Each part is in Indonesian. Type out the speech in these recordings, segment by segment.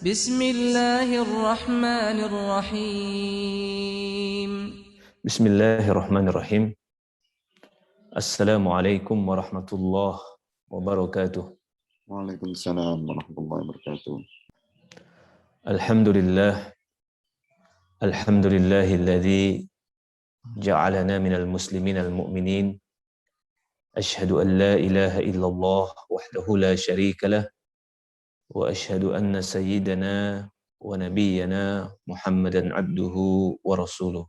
بسم الله الرحمن الرحيم. Bismillahirrahmanirrahim. Assalamualaikum warahmatullahi wabarakatuh. Waalaikumsalam warahmatullahi wabarakatuh. Alhamdulillah. Alhamdulillahilladzi ja'alana minal muslimin al-mu'minin. Ashhadu an la ilaha illallah wahdahu la syarika lah. Wa ashhadu anna sayyidana wa nabiyyana Muhammadan abduhu wa rasuluh.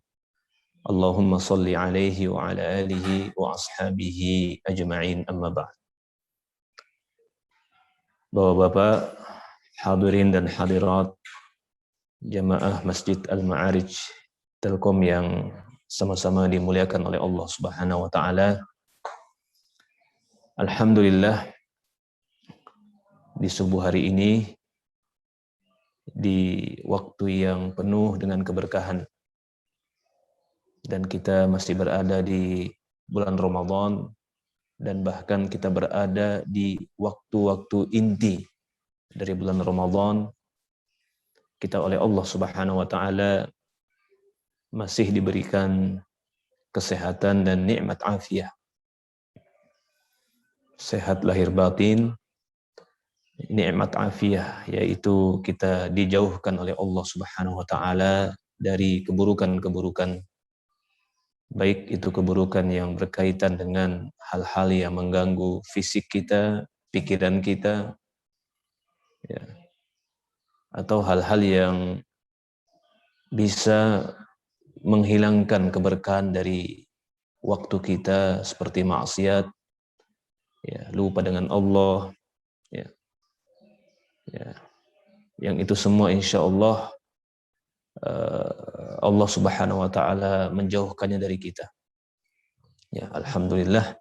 Allahumma salli alaihi wa ala alihi wa ashabihi ajma'in, amma ba'd. Bapak-bapak, hadirin dan hadirat jamaah Masjid Al-Ma'arij Telkom yang sama-sama dimuliakan oleh Allah Subhanahu wa taala. Alhamdulillah, di subuh hari ini, di waktu yang penuh dengan keberkahan, dan kita masih berada di bulan Ramadan, dan bahkan kita berada di waktu-waktu inti dari bulan Ramadan, kita oleh Allah Subhanahu wa taala masih diberikan kesehatan dan nikmat afiah. Sehat lahir batin, nikmat afiah, yaitu kita dijauhkan oleh Allah Subhanahu wa taala dari keburukan-keburukan, baik itu keburukan yang berkaitan dengan hal-hal yang mengganggu fisik kita, pikiran kita, ya, atau hal-hal yang bisa menghilangkan keberkahan dari waktu kita, seperti maksiat, ya, lupa dengan Allah, ya, yang itu semua insya Allah Allah Subhanahu wa taala menjauhkannya dari kita. Ya, alhamdulillah,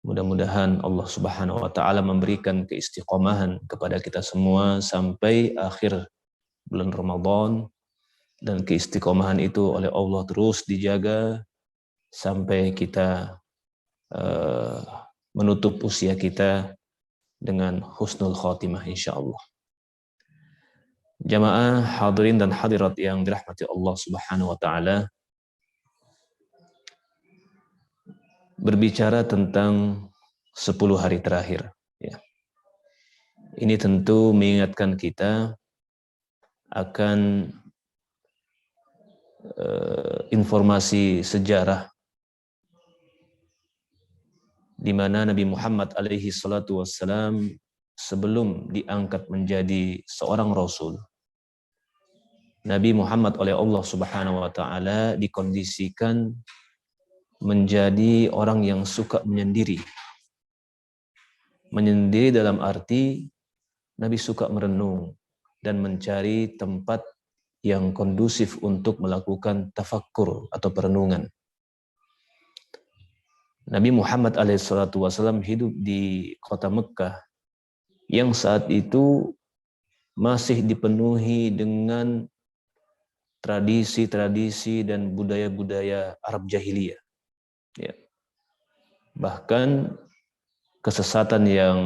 mudah-mudahan Allah Subhanahu wa taala memberikan keistiqomahan kepada kita semua sampai akhir bulan Ramadan, dan keistiqomahan itu oleh Allah terus dijaga sampai kita menutup usia kita dengan husnul khotimah insyaallah. Jamaah hadirin dan hadirat yang dirahmati Allah Subhanahu wa taala, berbicara tentang 10 hari terakhir, ya. Ini tentu mengingatkan kita akan informasi sejarah di mana Nabi Muhammad alaihi salatu wassalam sebelum diangkat menjadi seorang rasul, Nabi Muhammad oleh Allah Subhanahu wa taala dikondisikan menjadi orang yang suka menyendiri. Menyendiri dalam arti Nabi suka merenung dan mencari tempat yang kondusif untuk melakukan tafakkur atau perenungan. Nabi Muhammad SAW hidup di kota Mekah yang saat itu masih dipenuhi dengan tradisi-tradisi dan budaya-budaya Arab jahiliyah. Ya. Bahkan kesesatan yang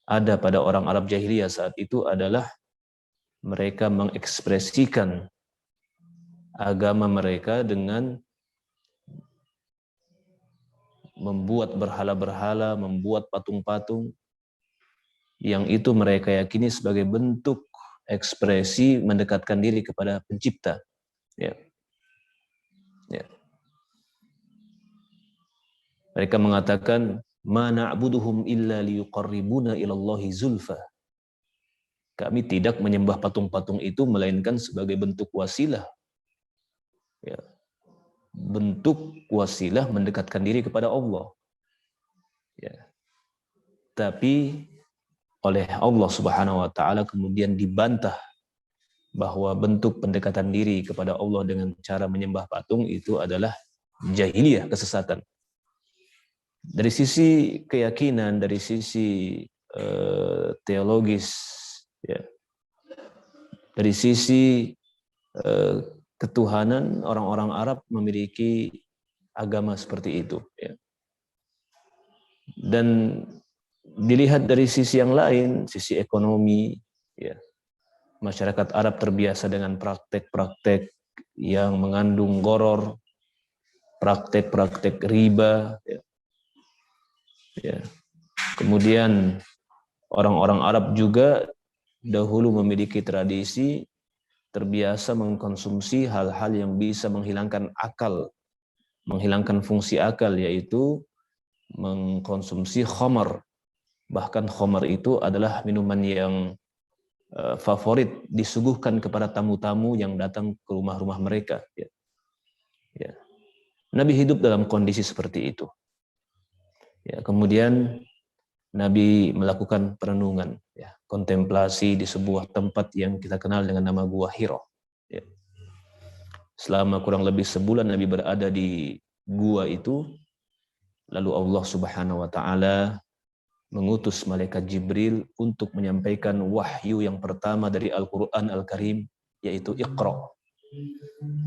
ada pada orang Arab jahiliyah saat itu adalah mereka mengekspresikan agama mereka dengan membuat berhala-berhala, membuat patung-patung, yang itu mereka yakini sebagai bentuk ekspresi mendekatkan diri kepada pencipta. Ya. Ya. Mereka mengatakan, ma na'buduhum illa liyuqarribuna ilallahi zulfa. Kami tidak menyembah patung-patung itu melainkan sebagai bentuk wasilah. Ya. Bentuk wasilah mendekatkan diri kepada Allah. Ya. Tapi oleh Allah Subhanahu wa taala kemudian dibantah bahwa bentuk pendekatan diri kepada Allah dengan cara menyembah patung itu adalah jahiliyah, kesesatan. Dari sisi keyakinan, dari sisi teologis, ya, dari sisi ketuhanan, orang-orang Arab memiliki agama seperti itu, ya. Dan dilihat dari sisi yang lain, sisi ekonomi, ya, masyarakat Arab terbiasa dengan praktek-praktek yang mengandung gharar, praktek-praktek riba. Ya. Kemudian orang-orang Arab juga dahulu memiliki tradisi terbiasa mengkonsumsi hal-hal yang bisa menghilangkan akal, menghilangkan fungsi akal, yaitu mengkonsumsi khamar. Bahkan khamar itu adalah minuman yang favorit disuguhkan kepada tamu-tamu yang datang ke rumah-rumah mereka. Ya. Nabi hidup dalam kondisi seperti itu. Ya, kemudian Nabi melakukan perenungan, ya, kontemplasi di sebuah tempat yang kita kenal dengan nama Gua Hira. Ya. Selama kurang lebih sebulan Nabi berada di gua itu, lalu Allah Subhanahu wa taala mengutus malaikat Jibril untuk menyampaikan wahyu yang pertama dari Al-Qur'an Al-Karim, yaitu Iqra.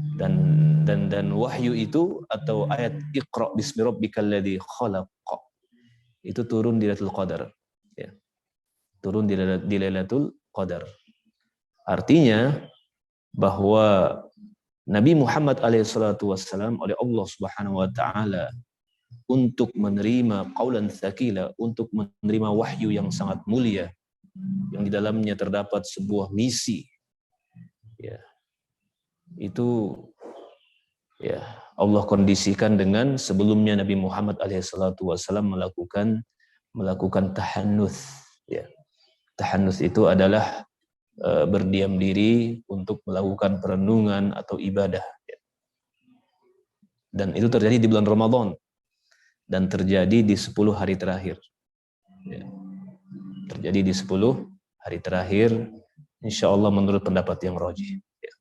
Dan wahyu itu atau ayat Iqra bismi rabbikal ladzi khalaq itu turun di Lailatul Qadar, ya. Turun di Lailatul Qadar. Artinya bahwa Nabi Muhammad SAW oleh Allah Subhanahu wa taala untuk menerima qaulan tsaqila, untuk menerima wahyu yang sangat mulia yang di dalamnya terdapat sebuah misi, ya. Itu, ya, Allah kondisikan dengan sebelumnya Nabi Muhammad SAW melakukan tahannuts, ya. Tahannuts itu adalah berdiam diri untuk melakukan perenungan atau ibadah, ya. Dan itu terjadi di bulan Ramadan dan terjadi di 10 hari terakhir, ya. Terjadi di 10 hari terakhir, insya Allah menurut pendapat yang rajih, ya.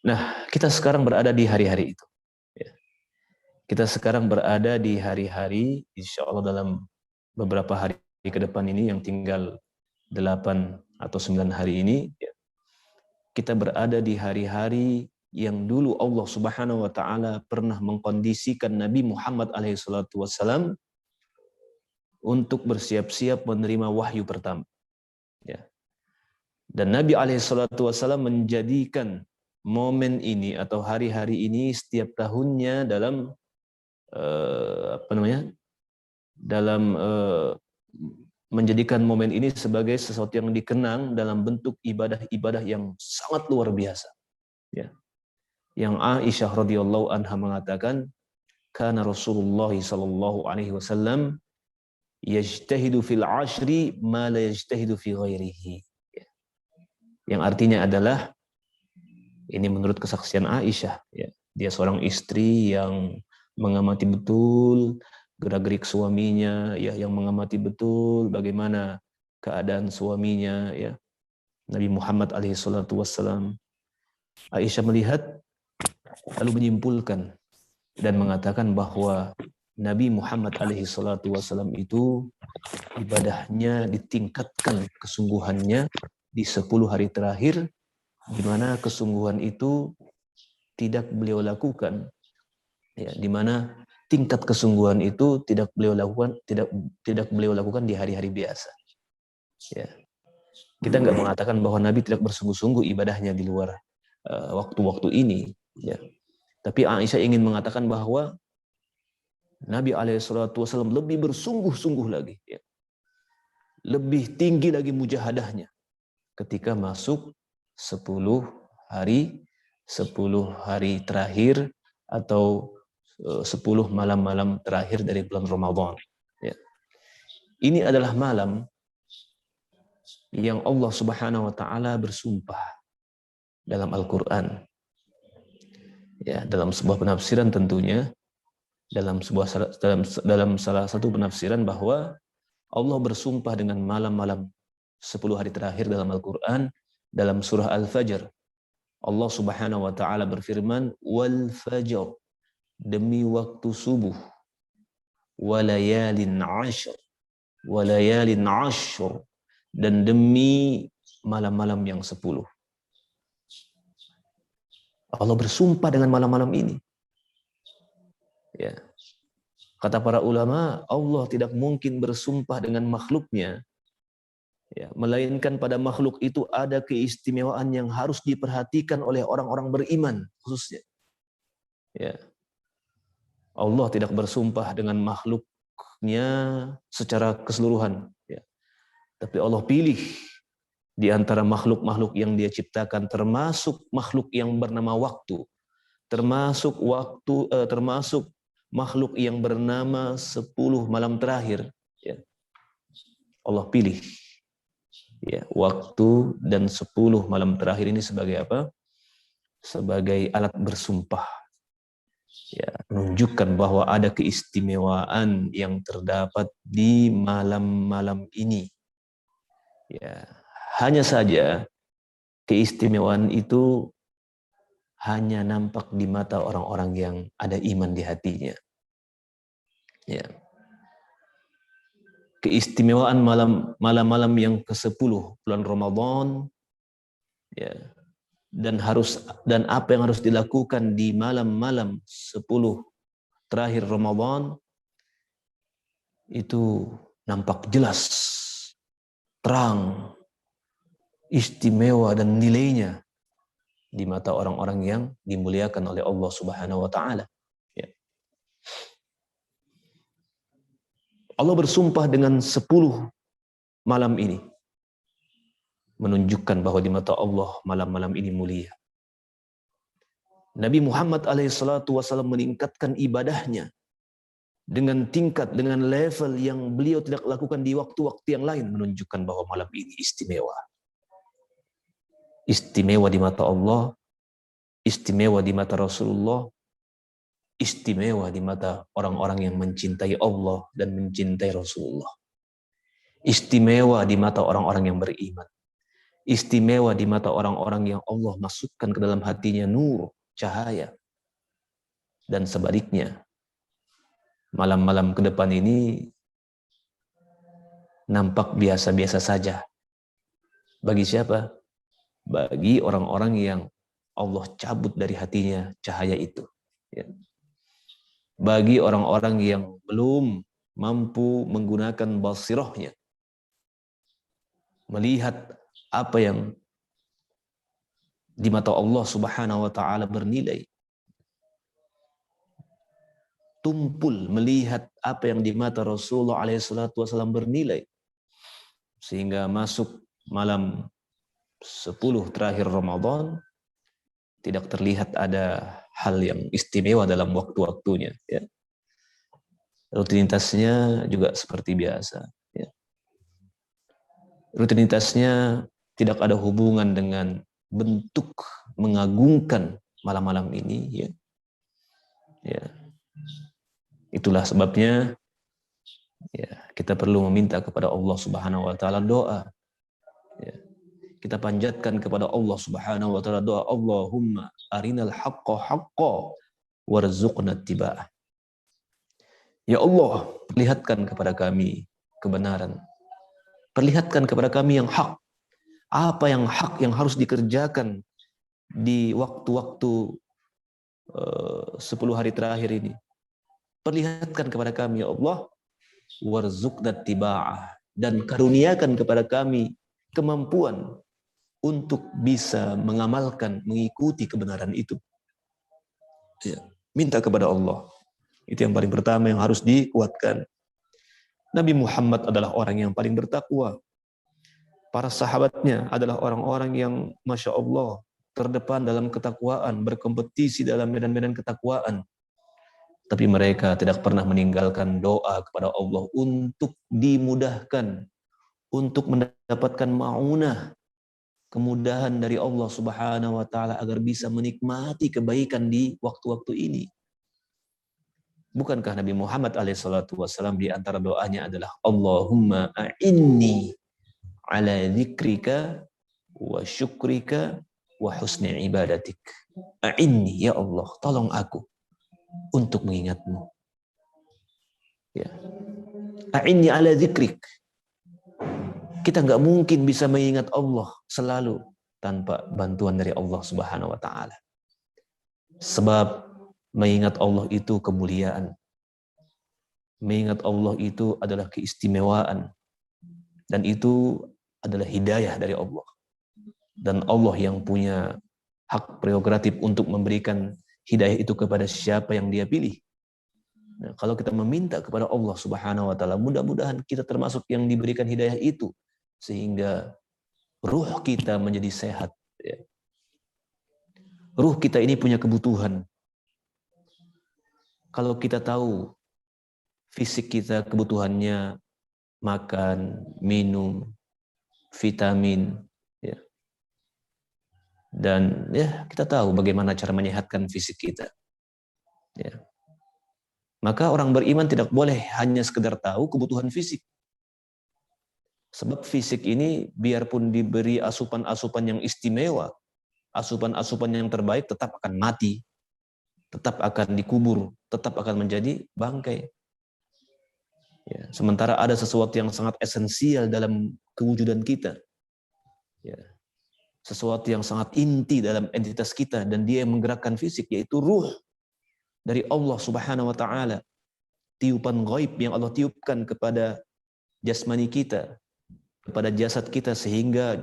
Nah, kita sekarang berada di hari-hari itu, ya. Kita sekarang berada di hari-hari, insya Allah dalam beberapa hari ke depan ini yang tinggal 8 atau 9 hari ini, ya, kita berada di hari-hari yang dulu Allah Subhanahu wa taala pernah mengkondisikan Nabi Muhammad SAW untuk bersiap-siap menerima wahyu pertama, ya. Dan Nabi SAW menjadikan momen ini atau hari-hari ini setiap tahunnya dalam menjadikan momen ini sebagai sesuatu yang dikenang dalam bentuk ibadah-ibadah yang sangat luar biasa, ya. Yang Aisyah radhiyallahu anha mengatakan, kana Rasulullah sallallahu alaihi wasallam yajtahidu fil ashri ma la yajtahidu fi ghairihi. Ya. Yang artinya adalah, ini menurut kesaksian Aisyah, ya, dia seorang istri yang mengamati betul gerak-gerik suaminya, ya, yang mengamati betul bagaimana keadaan suaminya, ya, Nabi Muhammad SAW. Aisyah melihat lalu menyimpulkan dan mengatakan bahwa Nabi Muhammad SAW itu ibadahnya ditingkatkan kesungguhannya di 10 hari terakhir, di mana kesungguhan itu tidak beliau lakukan, ya, di mana tingkat kesungguhan itu tidak beliau lakukan di hari-hari biasa, ya. Kita nggak mengatakan bahwa Nabi tidak bersungguh-sungguh ibadahnya di luar waktu-waktu ini, ya. Tapi Aisyah ingin mengatakan bahwa Nabi SAW lebih bersungguh-sungguh lagi, ya. Lebih tinggi lagi mujahadahnya ketika masuk 10 hari terakhir atau 10 malam-malam terakhir dari bulan Ramadan, ya. Ini adalah malam yang Allah Subhanahu wa taala bersumpah dalam Al-Qur'an, ya, dalam sebuah penafsiran tentunya, dalam salah satu penafsiran bahwa Allah bersumpah dengan malam-malam 10 hari terakhir dalam Al-Qur'an. Dalam surah Al-Fajr, Allah Subhanahu wa taala berfirman, wal fajr, demi waktu subuh, walayalin ashr, dan demi malam-malam yang 10. Allah bersumpah dengan malam-malam ini, ya. Kata para ulama, Allah tidak mungkin bersumpah dengan makhluknya, Ya, melainkan pada makhluk itu ada keistimewaan yang harus diperhatikan oleh orang-orang beriman khususnya. Ya. Allah tidak bersumpah dengan makhluknya secara keseluruhan. Ya. Tapi Allah pilih di antara makhluk-makhluk yang Dia ciptakan, termasuk makhluk yang bernama waktu, termasuk makhluk yang bernama 10 malam terakhir. Ya. Allah pilih ya, waktu dan 10 malam terakhir ini sebagai apa? Sebagai alat bersumpah. Ya, menunjukkan bahwa ada keistimewaan yang terdapat di malam-malam ini. Ya, hanya saja keistimewaan itu hanya nampak di mata orang-orang yang ada iman di hatinya. Ya. Keistimewaan malam-malam yang ke-10 bulan Ramadan, ya, dan apa yang harus dilakukan di malam-malam 10 terakhir Ramadan itu nampak jelas, terang, istimewa dan nilainya di mata orang-orang yang dimuliakan oleh Allah Subhanahu wa taala. Ya. Allah bersumpah dengan 10 malam ini, menunjukkan bahwa di mata Allah malam-malam ini mulia. Nabi Muhammad SAW meningkatkan ibadahnya dengan tingkat, dengan level yang beliau tidak lakukan di waktu-waktu yang lain, menunjukkan bahwa malam ini istimewa. Istimewa di mata Allah, istimewa di mata Rasulullah, istimewa di mata orang-orang yang mencintai Allah dan mencintai Rasulullah. Istimewa di mata orang-orang yang beriman. Istimewa di mata orang-orang yang Allah masukkan ke dalam hatinya nur, cahaya. Dan sebaliknya, malam-malam ke depan ini nampak biasa-biasa saja. Bagi siapa? Bagi orang-orang yang Allah cabut dari hatinya cahaya itu. Ya. Bagi orang-orang yang belum mampu menggunakan basirahnya, melihat apa yang di mata Allah Subhanahu wa taala bernilai, tumpul melihat apa yang di mata Rasulullah SAW bernilai, sehingga masuk malam 10 terakhir Ramadan tidak terlihat ada hal yang istimewa dalam waktu-waktunya. Ya. Rutinitasnya juga seperti biasa. Ya. Rutinitasnya tidak ada hubungan dengan bentuk mengagungkan malam-malam ini. Ya. Ya. Itulah sebabnya ya, kita perlu meminta kepada Allah Subhanahu wa taala doa. Ya. Kita panjatkan kepada Allah Subhanahu wa taala doa, Allahumma arinal haqqa haqqa warzuqna ittiba'ah. Ya Allah, perlihatkan kepada kami kebenaran. Perlihatkan kepada kami yang hak. Apa yang hak yang harus dikerjakan di waktu-waktu 10 hari terakhir ini. Perlihatkan kepada kami ya Allah, warzuqna ittiba'ah, dan karuniakan kepada kami kemampuan untuk bisa mengamalkan, mengikuti kebenaran itu. Ya, minta kepada Allah. Itu yang paling pertama yang harus dikuatkan. Nabi Muhammad adalah orang yang paling bertakwa. Para sahabatnya adalah orang-orang yang Masya Allah terdepan dalam ketakwaan, berkompetisi dalam medan-medan ketakwaan. Tapi mereka tidak pernah meninggalkan doa kepada Allah untuk dimudahkan, untuk mendapatkan ma'unah, kemudahan dari Allah Subhanahu wa taala agar bisa menikmati kebaikan di waktu-waktu ini. Bukankah Nabi Muhammad SAW di antara doanya adalah Allahumma a'inni ala dzikrika wa syukrika wa husni ibadatik. A'inni ya Allah, tolong aku untuk mengingatmu. Ya. A'inni ala dzikrik. Kita nggak mungkin bisa mengingat Allah selalu tanpa bantuan dari Allah Subhanahu wa taala. Sebab mengingat Allah itu kemuliaan. Mengingat Allah itu adalah keistimewaan. Dan itu adalah hidayah dari Allah. Dan Allah yang punya hak prerogatif untuk memberikan hidayah itu kepada siapa yang Dia pilih. Nah, kalau kita meminta kepada Allah Subhanahu wa taala, mudah-mudahan kita termasuk yang diberikan hidayah itu sehingga ruh kita menjadi sehat, ya. Ruh kita ini punya kebutuhan. Kalau kita tahu fisik kita kebutuhannya makan, minum, vitamin, ya. Dan ya kita tahu bagaimana cara menyehatkan fisik kita. Ya. Maka orang beriman tidak boleh hanya sekedar tahu kebutuhan fisik. Sebab fisik ini biarpun diberi asupan-asupan yang istimewa, asupan-asupan yang terbaik tetap akan mati, tetap akan dikubur, tetap akan menjadi bangkai. Ya, sementara ada sesuatu yang sangat esensial dalam kewujudan kita. Ya. Sesuatu yang sangat inti dalam entitas kita dan dia yang menggerakkan fisik, yaitu ruh dari Allah Subhanahu wa taala. Tiupan ghaib yang Allah tiupkan kepada jasmani kita, kepada jasad kita sehingga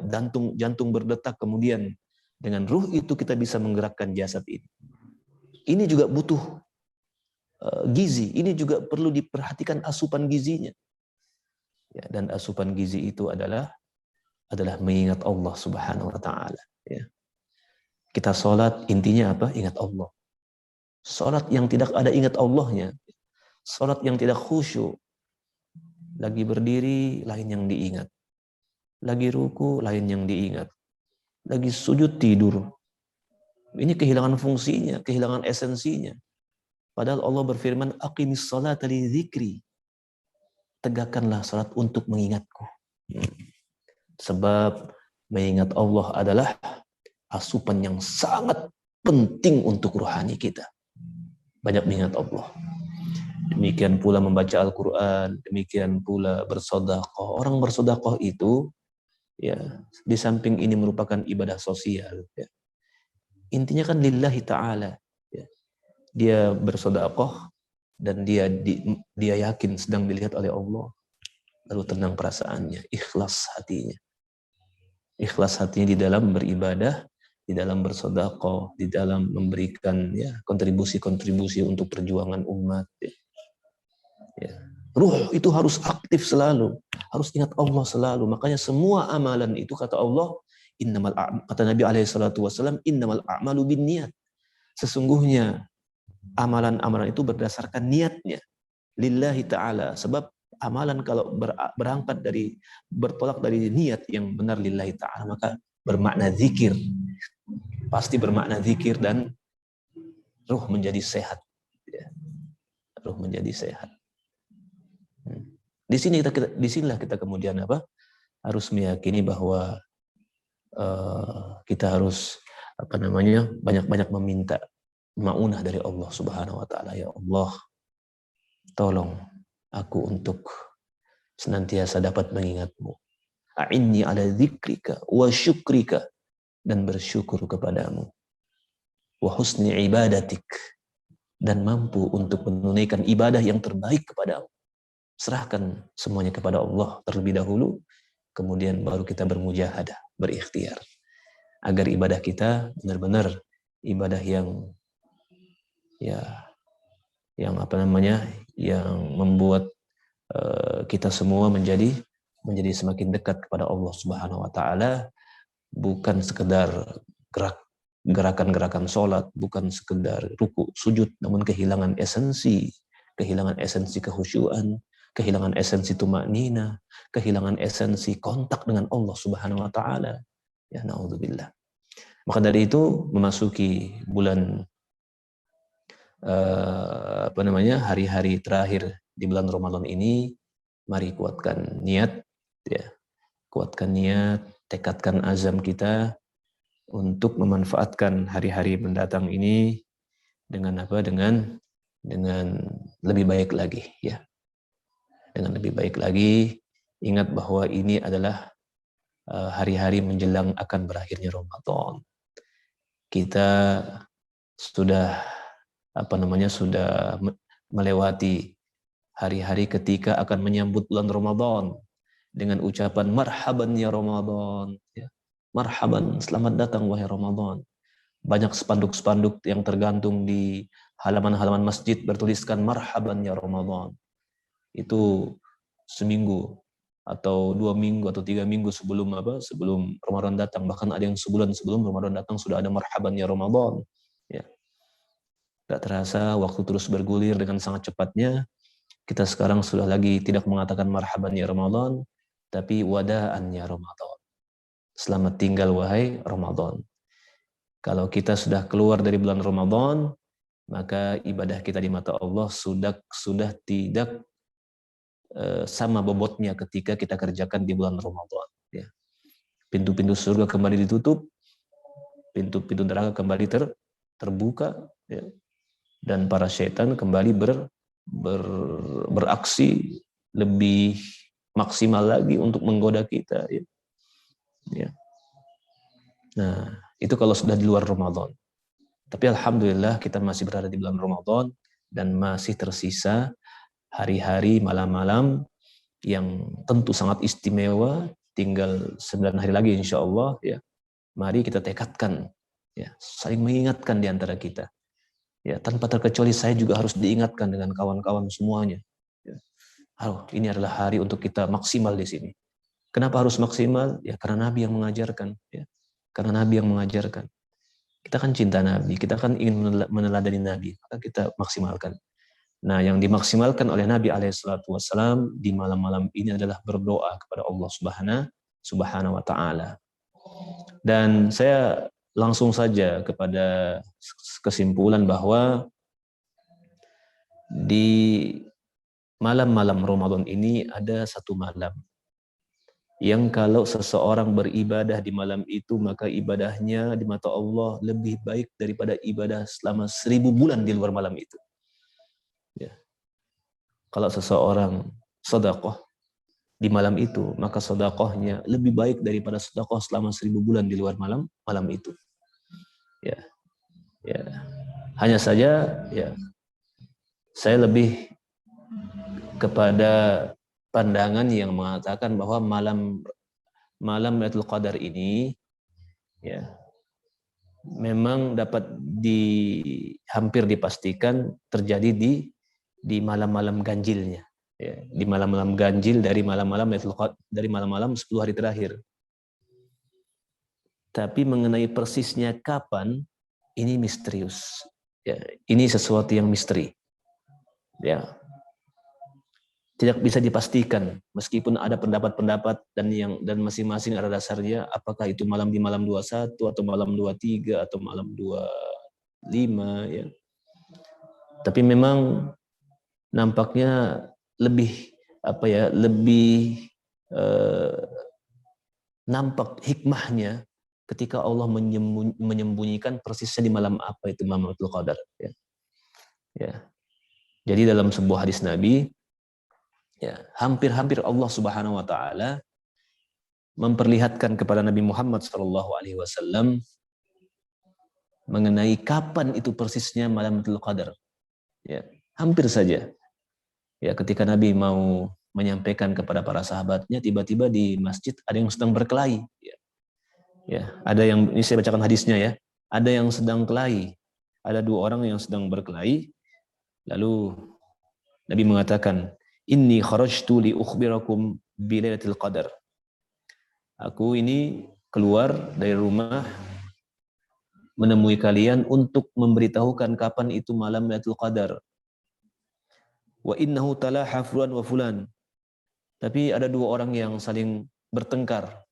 jantung berdetak, kemudian dengan ruh itu kita bisa menggerakkan jasad ini. Ini juga butuh gizi, ini juga perlu diperhatikan asupan gizinya. Ya, dan asupan gizi itu adalah mengingat Allah Subhanahu wa taala, ya. Kita sholat intinya apa? Ingat Allah. Sholat yang tidak ada ingat Allahnya, sholat yang tidak khusyuk, lagi berdiri lain yang diingat, lagi ruku lain yang diingat, lagi sujud tidur. Ini kehilangan fungsinya, kehilangan esensinya. Padahal Allah berfirman, aqimis sholata li dzikri. Tegakkanlah salat untuk mengingatku. Sebab mengingat Allah adalah asupan yang sangat penting untuk rohani kita. Banyak mengingat Allah. Demikian pula membaca Al-Quran, demikian pula bersedekah. Orang bersedekah itu, ya, di samping ini merupakan ibadah sosial, ya. Intinya kan lillahi ta'ala. Ya. Dia bersedekah dan dia yakin sedang dilihat oleh Allah. Lalu tenang perasaannya, ikhlas hatinya. Ikhlas hatinya di dalam beribadah, di dalam bersedekah, di dalam memberikan, ya, kontribusi-kontribusi untuk perjuangan umat. Ya. Ya. Ruh itu harus aktif selalu, harus ingat Allah selalu. Makanya semua amalan itu kata Allah, kata Nabi SAW, innamal a'malu binniyat. Sesungguhnya amalan-amalan itu berdasarkan niatnya lillahi ta'ala. Sebab amalan kalau bertolak dari niat yang benar lillahi ta'ala, maka bermakna zikir. Pasti bermakna zikir dan ruh menjadi sehat. Ya. Ruh menjadi sehat. Disinilah kita kemudian harus meyakini bahwa kita harus banyak-banyak meminta ma'unah dari Allah Subhanahu wa taala. Ya Allah, tolong aku untuk senantiasa dapat mengingat-Mu. A'inni ala dzikrika wa syukrika, dan bersyukur kepadamu. Wa husni ibadatik, dan mampu untuk menunaikan ibadah yang terbaik kepadamu. Serahkan semuanya kepada Allah terlebih dahulu, kemudian baru kita bermujahadah, berikhtiar. Agar ibadah kita benar-benar ibadah yang membuat kita semua menjadi semakin dekat kepada Allah Subhanahu wa taala, bukan sekedar gerakan-gerakan sholat, bukan sekedar ruku sujud, namun kehilangan esensi kehusyuan, kehilangan esensi tumaknina, kehilangan esensi kontak dengan Allah Subhanahu wa taala. Ya, naudzubillah. Maka dari itu memasuki bulan hari-hari terakhir di bulan Ramadan ini, mari kuatkan niat, ya. Kuatkan niat, tekadkan azam kita untuk memanfaatkan hari-hari mendatang ini dengan lebih baik lagi, ya. Dengan lebih baik lagi. Ingat bahwa ini adalah hari-hari menjelang akan berakhirnya Ramadan. Kita sudah melewati hari-hari ketika akan menyambut bulan Ramadan. dengan ucapan marhaban ya Ramadan, ya. Marhaban, selamat datang wahai Ramadan. Banyak spanduk-spanduk yang tergantung di halaman-halaman masjid bertuliskan marhaban ya Ramadan. Itu seminggu atau 2 minggu atau 3 minggu sebelum sebelum Ramadan datang, bahkan ada yang sebulan sebelum Ramadan datang sudah ada marhaban ya Ramadan, ya. Tak terasa waktu terus bergulir dengan sangat cepatnya. Kita sekarang sudah lagi tidak mengatakan marhaban ya Ramadan, tapi wada'an ya Ramadan. Selamat tinggal wahai Ramadan. Kalau kita sudah keluar dari bulan Ramadan, maka ibadah kita di mata Allah sudah tidak sama bobotnya ketika kita kerjakan di bulan Ramadan. Ya. Pintu-pintu surga kembali ditutup, pintu-pintu neraka kembali terbuka, ya. Dan para setan kembali beraksi lebih maksimal lagi untuk menggoda kita. Ya. Ya. Nah, itu kalau sudah di luar Ramadan. Tapi alhamdulillah kita masih berada di bulan Ramadan dan masih tersisa hari-hari, malam-malam yang tentu sangat istimewa. Tinggal 9 hari lagi insya Allah, ya. Mari kita tekadkan, ya, saling mengingatkan di antara kita. Ya, tanpa terkecuali saya juga harus diingatkan dengan kawan-kawan semuanya. Ya. Ini adalah hari untuk kita maksimal di sini. Kenapa harus maksimal? Ya karena Nabi yang mengajarkan. Ya. Karena Nabi yang mengajarkan. Kita kan cinta Nabi, kita kan ingin meneladani Nabi, maka kita maksimalkan. Nah, yang dimaksimalkan oleh Nabi SAW di malam-malam ini adalah berdoa kepada Allah Subhanahu wa Ta'ala. Dan saya langsung saja kepada kesimpulan bahwa di malam-malam Ramadan ini ada satu malam yang kalau seseorang beribadah di malam itu, maka ibadahnya di mata Allah lebih baik daripada ibadah selama 1000 bulan di luar malam itu. Ya. Kalau seseorang sedekah di malam itu, maka sedekahnya lebih baik daripada sedekah selama 1000 bulan di luar malam itu. Ya. Ya. Hanya saja, ya, saya lebih kepada pandangan yang mengatakan bahwa malam Lailatul Qadar ini, ya, memang dapat hampir dipastikan terjadi di malam-malam ganjilnya, ya, di malam-malam ganjil dari malam-malam Lailatul Qadar, dari malam-malam 10 hari terakhir. Tapi mengenai persisnya kapan, ini misterius. Ya, ini sesuatu yang misteri. Ya. Tidak bisa dipastikan, meskipun ada pendapat-pendapat dan masing-masing ada dasarnya, apakah itu malam di malam 21 atau malam 23 atau malam 25, ya. Tapi memang nampaknya lebih nampak hikmahnya ketika Allah menyembunyikan persisnya di malam apa itu malam Lailatul Qadar, ya. Ya. Jadi dalam sebuah hadis Nabi, ya, hampir-hampir Allah Subhanahu wa Ta'ala memperlihatkan kepada Nabi Muhammad SAW mengenai kapan itu persisnya malam Lailatul Qadar. Ya, hampir saja. Ya, ketika Nabi mau menyampaikan kepada para sahabatnya, tiba-tiba di masjid ada yang sedang berkelahi. Ya. Ya, ada yang, ini saya bacakan hadisnya, ya. Ada yang sedang kelahi. Ada 2 orang yang sedang berkelahi. Lalu Nabi mengatakan, Inni kharajtu li ukhbirakum bi Lailatul Qadar. Aku ini keluar dari rumah menemui kalian untuk memberitahukan kapan itu malam Lailatul Qadar. Wa innahu talaha fulan wa fulan. Tapi ada 2 orang yang saling bertengkar.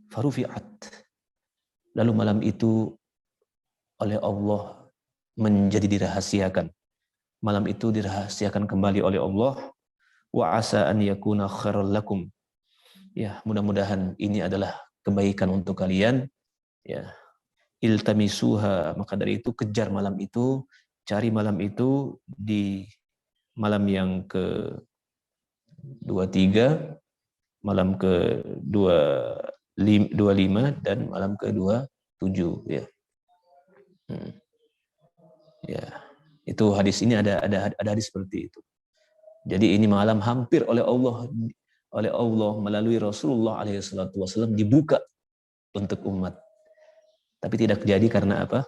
Farufi'at. Lalu malam itu oleh Allah menjadi dirahasiakan. Malam itu dirahasiakan kembali oleh Allah. Wa asa an yakuna khairal lakum. Ya, mudah-mudahan ini adalah kebaikan untuk kalian. Ya. Iltamisuha, maka dari itu kejar malam itu, cari malam itu di malam yang ke-23, malam ke-25 dan malam ke-27, ya. Ya. Itu hadis ini ada hadis seperti itu. Jadi ini malam hampir oleh Allah oleh Allah melalui Rasulullah SAW dibuka untuk umat. Tapi tidak jadi karena apa?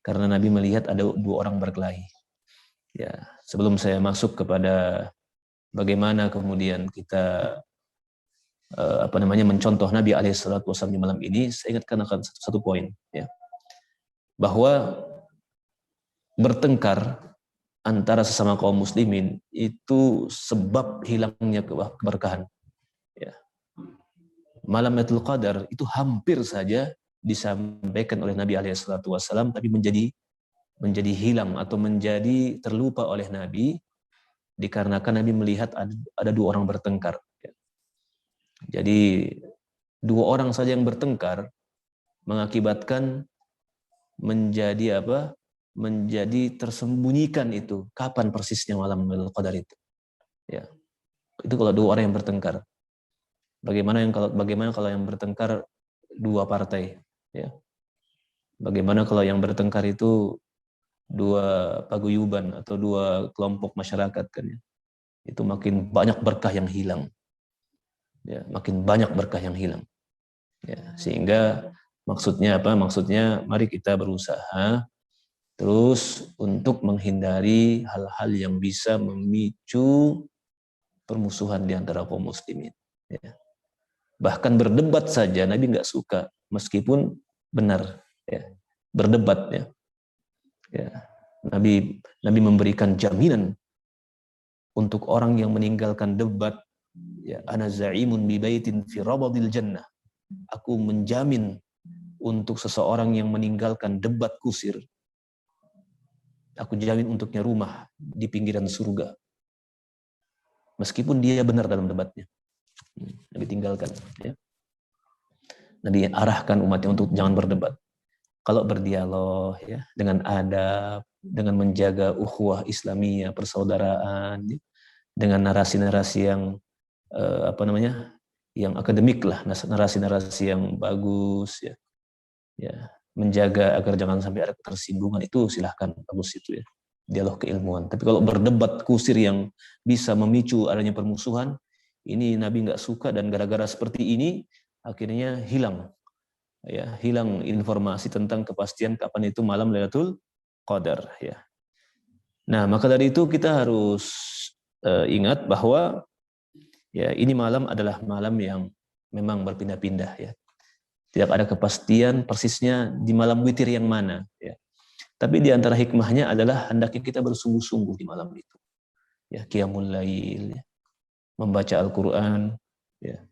Karena Nabi melihat ada 2 orang berkelahi. Ya, sebelum saya masuk kepada bagaimana kemudian kita mencontoh Nabi SAW di malam ini, saya ingatkan akan satu poin, ya, bahwa bertengkar antara sesama kaum muslimin itu sebab hilangnya keberkahan. Ya. Malam Lailatul Qadar itu hampir saja disampaikan oleh Nabi SAW, tapi menjadi hilang atau menjadi terlupa oleh Nabi dikarenakan Nabi melihat ada 2 orang bertengkar. Jadi 2 orang saja yang bertengkar mengakibatkan menjadi apa? Menjadi tersembunyikan itu kapan persisnya malam Lailatul Qadar itu. Ya. Itu kalau 2 orang yang bertengkar. Bagaimana kalau yang bertengkar 2 partai, ya. Bagaimana kalau yang bertengkar itu 2 paguyuban atau 2 kelompok masyarakat kan, ya. Itu makin banyak berkah yang hilang. Ya, makin banyak berkah yang hilang. Ya, sehingga maksudnya apa? Maksudnya mari kita berusaha terus untuk menghindari hal-hal yang bisa memicu permusuhan di antara kaum muslimin. Ya. Bahkan berdebat saja Nabi nggak suka, meskipun benar, ya, berdebat, ya. Ya. Nabi memberikan jaminan untuk orang yang meninggalkan debat, ya, ana za'imun bi baitin fi rabadil jannah. Aku menjamin untuk seseorang yang meninggalkan debat kusir, aku jamin untuknya rumah di pinggiran surga. Meskipun dia benar dalam debatnya. Nabi tinggalkan, ya. Nabi arahkan umatnya untuk jangan berdebat. Kalau berdialog, ya, dengan adab, dengan menjaga ukhuwah Islamiyah, persaudaraan, ya, dengan narasi-narasi yang yang akademik lah, narasi-narasi yang bagus, ya. Ya, menjaga agar jangan sampai ada ketersinggungan, itu silahkan, bagus itu, ya, dialog keilmuan. Tapi kalau berdebat kusir yang bisa memicu adanya permusuhan, ini Nabi nggak suka, dan gara-gara seperti ini akhirnya hilang, ya, hilang informasi tentang kepastian kapan itu malam Lailatul Qadar, ya. Nah, maka dari itu kita harus ingat bahwa, ya, ini malam adalah malam yang memang berpindah-pindah, ya. Tidak ada kepastian persisnya di malam witir yang mana, ya. Tapi di antara hikmahnya adalah hendaknya kita bersungguh-sungguh di malam itu, ya, qiyamul lail, ya, membaca Al-Quran, ya,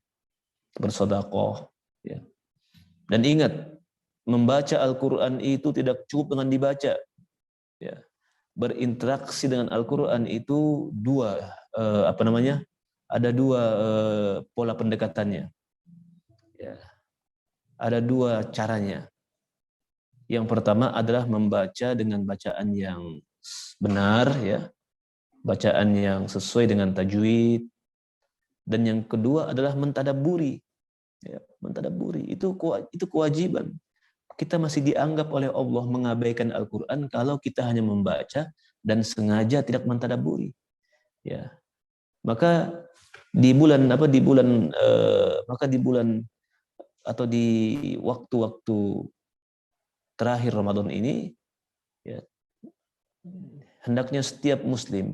bersedekah, ya. Dan ingat, membaca Al-Quran itu tidak cukup dengan dibaca, ya. Berinteraksi dengan Al-Quran itu ada 2 pola pendekatannya, ya. Ada 2 caranya. Yang pertama adalah membaca dengan bacaan yang benar, ya, bacaan yang sesuai dengan tajwid. Dan yang kedua adalah mentadabburi, ya, mentadabburi itu kewajiban. Kita masih dianggap oleh Allah mengabaikan Al-Quran kalau kita hanya membaca dan sengaja tidak mentadabburi, ya. Maka di bulan atau di waktu-waktu terakhir Ramadan ini, ya, hendaknya setiap muslim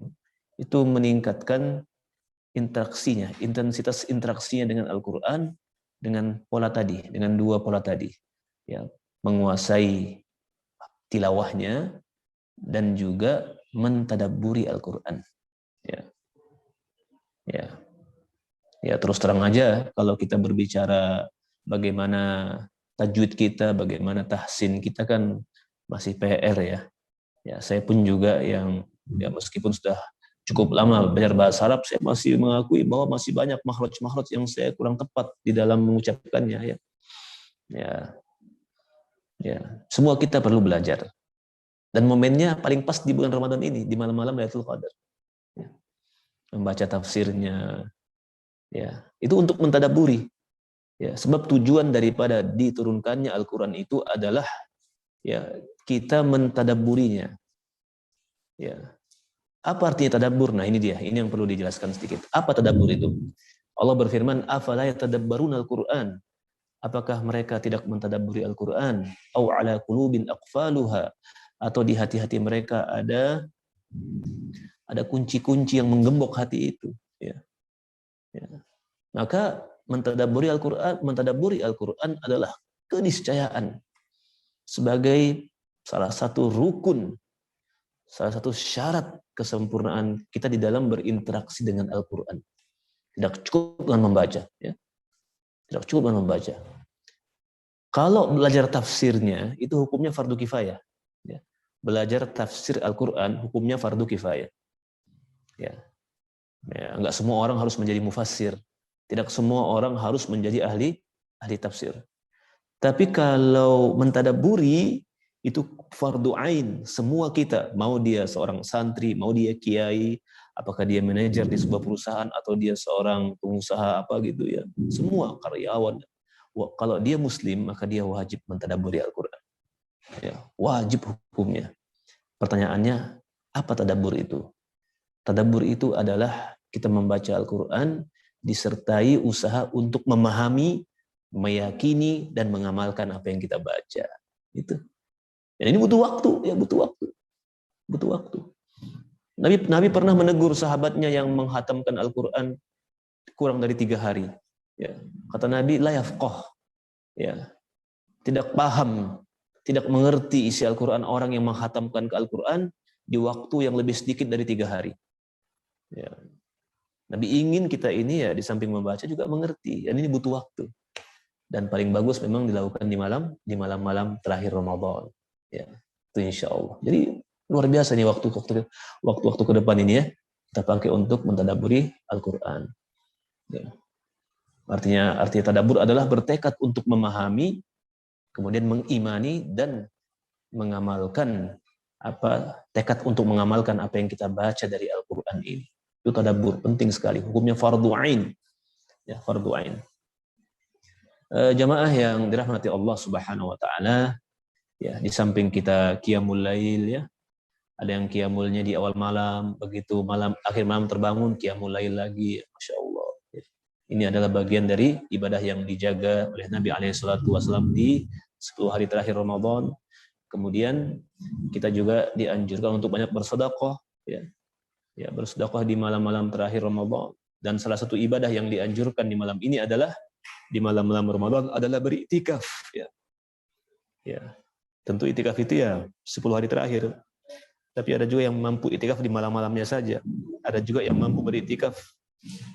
itu meningkatkan interaksinya, intensitas interaksinya dengan Al-Quran dengan dengan 2 pola tadi, ya, menguasai tilawahnya dan juga mentadabburi Al-Quran, ya. Ya. Ya, terus terang aja kalau kita berbicara bagaimana tajwid kita, bagaimana tahsin kita, kan masih PR, ya. Ya, saya pun juga yang, ya, meskipun sudah cukup lama belajar bahasa Arab, saya masih mengakui bahwa masih banyak makhraj-makhraj yang saya kurang tepat di dalam mengucapkannya, ya. Ya. Ya, semua kita perlu belajar. Dan momennya paling pas di bulan Ramadan ini, di malam-malam Lailatul Qadar. Ya. Membaca tafsirnya, ya, itu untuk mentadabburi, ya, sebab tujuan daripada diturunkannya Al-Quran itu adalah, ya, kita mentadabburinya, ya. Apa artinya tadabbur? Nah, ini dia, ini yang perlu dijelaskan sedikit. Apa tadabbur itu? Allah berfirman, afala yatadabbaruna al-Qur'an? Apakah mereka tidak mentadabburi Al-Qur'an? Au ala qulubin aqfaluha? Atau di hati-hati mereka ada kunci-kunci yang menggembok hati itu, ya. Ya. Maka mentadabburi Al-Qur'an adalah keniscayaan sebagai salah satu rukun, salah satu syarat kesempurnaan kita di dalam berinteraksi dengan Al-Qur'an. Tidak cukup dengan membaca, ya. Tidak cukup dengan membaca. Kalau belajar tafsirnya itu hukumnya fardu kifayah, ya. Belajar tafsir Al-Qur'an hukumnya fardu kifayah. Ya. Ya, enggak semua orang harus menjadi mufassir. Tidak semua orang harus menjadi ahli tafsir. Tapi kalau mentadabburi itu fardu ain, semua kita, mau dia seorang santri, mau dia kiai, apakah dia manajer di sebuah perusahaan atau dia seorang pengusaha apa gitu ya, semua karyawan. Kalau dia muslim maka dia wajib mentadabburi Al-Qur'an. Ya, wajib hukumnya. Pertanyaannya, apa tadabbur itu? Tadabbur itu adalah kita membaca Al-Qur'an disertai usaha untuk memahami, meyakini dan mengamalkan apa yang kita baca. Itu. Dan ini butuh waktu, ya butuh waktu. Butuh waktu. Nabi pernah menegur sahabatnya yang menghatamkan Al-Qur'an kurang dari 3 hari. Ya. Kata Nabi, la yafqah. Ya. Tidak paham, tidak mengerti isi Al-Qur'an orang yang menghatamkan ke Al-Qur'an di waktu yang lebih sedikit dari 3 hari. Ya. Nabi ingin kita ini ya di samping membaca juga mengerti. Dan ini butuh waktu. Dan paling bagus memang dilakukan di malam-malam terakhir Ramadan. Ya, itu insya Allah. Jadi luar biasa nih waktu-waktu ke depan ini ya, kita pakai untuk mentadabburi Al-Qur'an. Ya. Artinya tadabbur adalah bertekad untuk memahami, kemudian mengimani dan mengamalkan tekad untuk mengamalkan apa yang kita baca dari Al-Qur'an ini. Itu tadabbur, penting sekali. Hukumnya fardu ain. Ya, fardu ain. Jamaah yang dirahmati Allah Subhanahu wa taala, ya, di samping kita qiyamul lail ya. Ada yang qiyamulnya di awal malam, begitu akhir malam terbangun qiyamul lail lagi, Masya Allah. Ya. Ini adalah bagian dari ibadah yang dijaga oleh Nabi SAW di 10 hari terakhir Ramadan. Kemudian kita juga dianjurkan untuk banyak bersedekah, ya. Ya, bersedekah di malam-malam terakhir Ramadan. Dan salah satu ibadah yang dianjurkan di malam ini adalah di malam-malam Ramadan adalah beriktikaf, ya. Ya. Tentu iktikaf itu ya 10 hari terakhir. Tapi ada juga yang mampu iktikaf di malam-malamnya saja. Ada juga yang mampu beriktikaf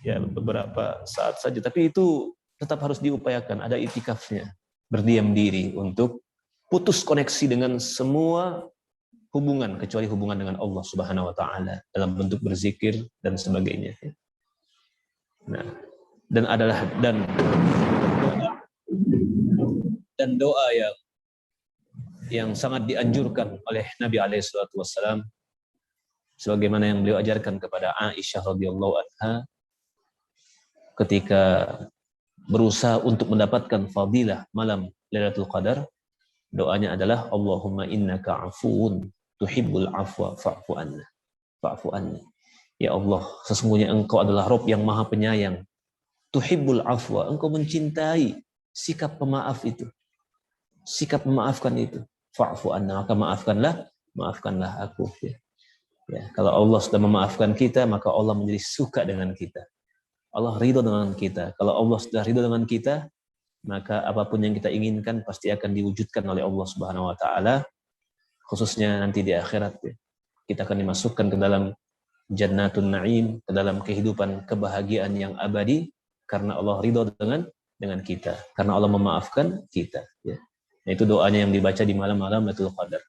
ya beberapa saat saja. Tapi itu tetap harus diupayakan. Ada iktikafnya. Berdiam diri untuk putus koneksi dengan semua hubungan kecuali hubungan dengan Allah Subhanahu wa taala dalam bentuk berzikir dan sebagainya. Nah, dan doa yang sangat dianjurkan oleh Nabi SAW sebagaimana yang beliau ajarkan kepada Aisyah radhiyallahu anha ketika berusaha untuk mendapatkan fadilah malam Lailatul Qadar. Doanya adalah Allahumma innaka afuun tuhibbul afwa fa'fu anna. Fa'fu anni. Ya Allah, sesungguhnya Engkau adalah Rabb yang Maha Penyayang. Tuhibbul afwa, Engkau mencintai sikap pemaaf itu. Sikap memaafkan itu. Fa'fu anna, maka maafkanlah aku. Ya, kalau Allah sudah memaafkan kita, maka Allah menjadi suka dengan kita. Allah ridho dengan kita. Kalau Allah sudah ridho dengan kita, maka apapun yang kita inginkan pasti akan diwujudkan oleh Allah Subhanahu wa taala, khususnya nanti di akhirat. Kita akan dimasukkan ke dalam Jannatun Na'im, ke dalam kehidupan kebahagiaan yang abadi karena Allah ridho dengan kita, karena Allah memaafkan kita, ya. Nah, itu doanya yang dibaca di malam-malam Lailatul Qadar.